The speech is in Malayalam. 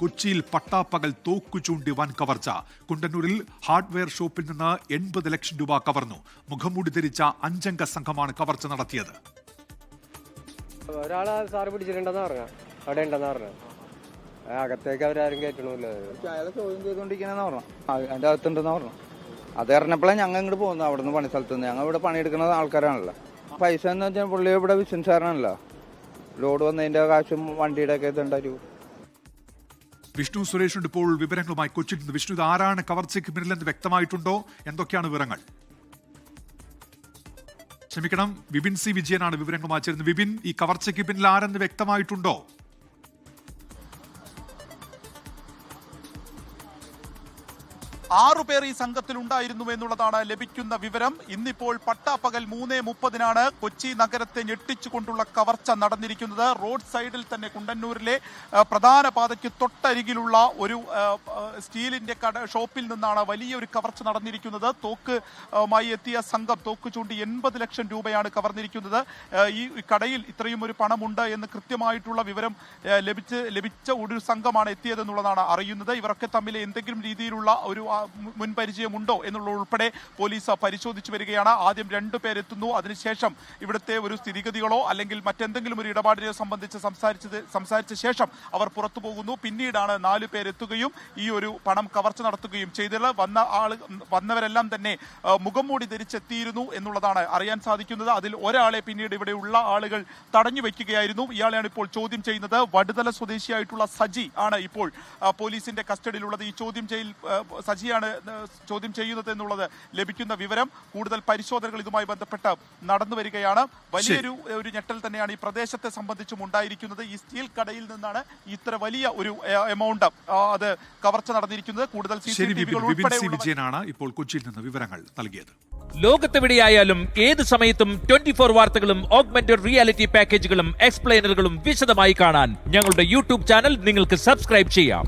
കൊച്ചിയിൽ പട്ടാപ്പകൽ തോക്കു ചൂണ്ടി വൻ കവർച്ച. കുണ്ടന്നൂരിൽ ഹാർഡ്വെയർ ഷോപ്പിൽ നിന്ന് 80 ലക്ഷം രൂപ കവർന്നു. മുഖംമൂടി ധരിച്ച 5-അംഗ സംഘമാണ് കവർച്ച നടത്തിയത്. ഒരാളെ സാറ് പിടിച്ചിട്ടുണ്ടെന്ന് പറഞ്ഞു, അവിടെ ഉണ്ടെന്ന് പറഞ്ഞു. അകത്തേക്ക് അവരാരും കയറ്റണമല്ലോ. അയാളെ ചോദ്യം ചെയ്തുകൊണ്ടിരിക്കണെന്ന് പറഞ്ഞു, അതിന്റെ അകത്തുണ്ടെന്ന് പറഞ്ഞു. അത് അറിഞ്ഞപ്പോഴാണ് ഞങ്ങൾ ഇങ്ങോട്ട് പോകുന്നത്. അവിടെ നിന്ന് പണി സ്ഥലത്ത് നിന്ന് ഞങ്ങൾ ഇവിടെ പണിയെടുക്കുന്ന ആൾക്കാരാണല്ലോ. പൈസ എന്ന് വെച്ചാൽ പുള്ളി ഇവിടെ ബിസിനസ്സുകാരനാണല്ലോ. ലോഡ് വന്നതിന്റെ കാശും വണ്ടിയുടെ ഒക്കെ ഇതുണ്ടായിരുന്നു. വിഷ്ണു സുരേഷുണ്ട് ഇപ്പോൾ വിവരങ്ങളുമായി കൊച്ചിയിൽ നിന്ന്. വിഷ്ണു, ഇത് ആരാണ് കവർച്ചയ്ക്ക് പിന്നിലെന്ന് വ്യക്തമായിട്ടുണ്ടോ? എന്തൊക്കെയാണ് വിവരങ്ങൾ? ക്ഷമിക്കണം, വിപിൻ സി വിജയനാണ് വിവരങ്ങളുമായി ചേരുന്നത്. വിപിൻ, ഈ കവർച്ചയ്ക്ക് പിന്നിൽ ആരെന്ന് വ്യക്തമായിട്ടുണ്ടോ? 6 പേർ ഈ സംഘത്തിൽ ഉണ്ടായിരുന്നു എന്നുള്ളതാണ് ലഭിക്കുന്ന വിവരം. ഇന്നിപ്പോൾ പട്ടാപ്പകൽ 3:30 കൊച്ചി നഗരത്തെ ഞെട്ടിച്ചുകൊണ്ടുള്ള കവർച്ച നടന്നിരിക്കുന്നത്. റോഡ് സൈഡിൽ തന്നെ കുണ്ടന്നൂരിലെ പ്രധാന പാതയ്ക്ക് തൊട്ടരികിലുള്ള ഒരു സ്റ്റീലിന്റെ ഷോപ്പിൽ നിന്നാണ് വലിയൊരു കവർച്ച നടന്നിരിക്കുന്നത്. തോക്കുമായി എത്തിയ സംഘം തോക്ക് ചൂണ്ടി 80 ലക്ഷം രൂപയാണ് കവർന്നിരിക്കുന്നത്. ഈ കടയിൽ ഇത്രയും ഒരു പണമുണ്ട് എന്ന് കൃത്യമായിട്ടുള്ള വിവരം ലഭിച്ച ഒരു സംഘമാണ് എത്തിയതെന്നുള്ളതാണ് അറിയുന്നത്. ഇവരൊക്കെ തമ്മിൽ എന്തെങ്കിലും രീതിയിലുള്ള ഒരു മുൻപരിചയമുണ്ടോ എന്നുള്ള ഉൾപ്പെടെ പോലീസ് പരിശോധിച്ചു വരികയാണ്. ആദ്യം 2 പേരെത്തുന്നു. അതിനുശേഷം ഇവിടുത്തെ ഒരു സ്ഥിതിഗതികളോ അല്ലെങ്കിൽ മറ്റെന്തെങ്കിലും ഒരു ഇടപാടിനെ സംബന്ധിച്ച് സംസാരിച്ച ശേഷം അവർ പുറത്തു പോകുന്നു. പിന്നീടാണ് 4 പേരെത്തുകയും ഈ ഒരു പണം കവർച്ച നടത്തുകയും ചെയ്തത്. വന്നവരെല്ലാം തന്നെ മുഖംമൂടി ധരിച്ചെത്തിയിരുന്നു എന്നുള്ളതാണ് അറിയാൻ സാധിക്കുന്നത്. അതിൽ ഒരാളെ പിന്നീട് ഇവിടെയുള്ള ആളുകൾ തടഞ്ഞു വയ്ക്കുകയായിരുന്നു. ഇയാളെയാണ് ഇപ്പോൾ ചോദ്യം ചെയ്യുന്നത്. വടുതല സ്വദേശിയായിട്ടുള്ള സജി ആണ് ഇപ്പോൾ പോലീസിന്റെ കസ്റ്റഡിയിലുള്ളത്. ഈ സജിയാണ് ചോദ്യം ചെയ്യുന്നത് എന്നുള്ളത് ലഭിക്കുന്ന വിവരം. കൂടുതൽ പരിശോധനകൾ ഇതുമായി ബന്ധപ്പെട്ട് നടന്നു വരികയാണ്. വലിയൊരു ഞെട്ടൽ തന്നെയാണ് ഈ പ്രദേശത്തെ സംബന്ധിച്ചും ഉണ്ടായിരിക്കുന്നത്. ഈ സ്റ്റീൽ കടയിൽ നിന്നാണ് ഇത്ര വലിയ ഒരു എമൗണ്ട് അത് കവർച്ച നടന്നിരിക്കുന്നത്. കൂടുതൽ വിജയനാണ് ഇപ്പോൾ കൊച്ചിയിൽ നിന്ന് വിവരങ്ങൾ നൽകിയത്. ലോകത്തെവിടെയായാലും ഏത് സമയത്തും 24 വാർത്തകളും ഓഗ്മെന്റഡ് റിയാലിറ്റി പാക്കേജുകളും എക്സ്പ്ലെയിനറുകളും വിശദമായി കാണാൻ ഞങ്ങളുടെ യൂട്യൂബ് ചാനൽ നിങ്ങൾക്ക് സബ്സ്ക്രൈബ് ചെയ്യാം.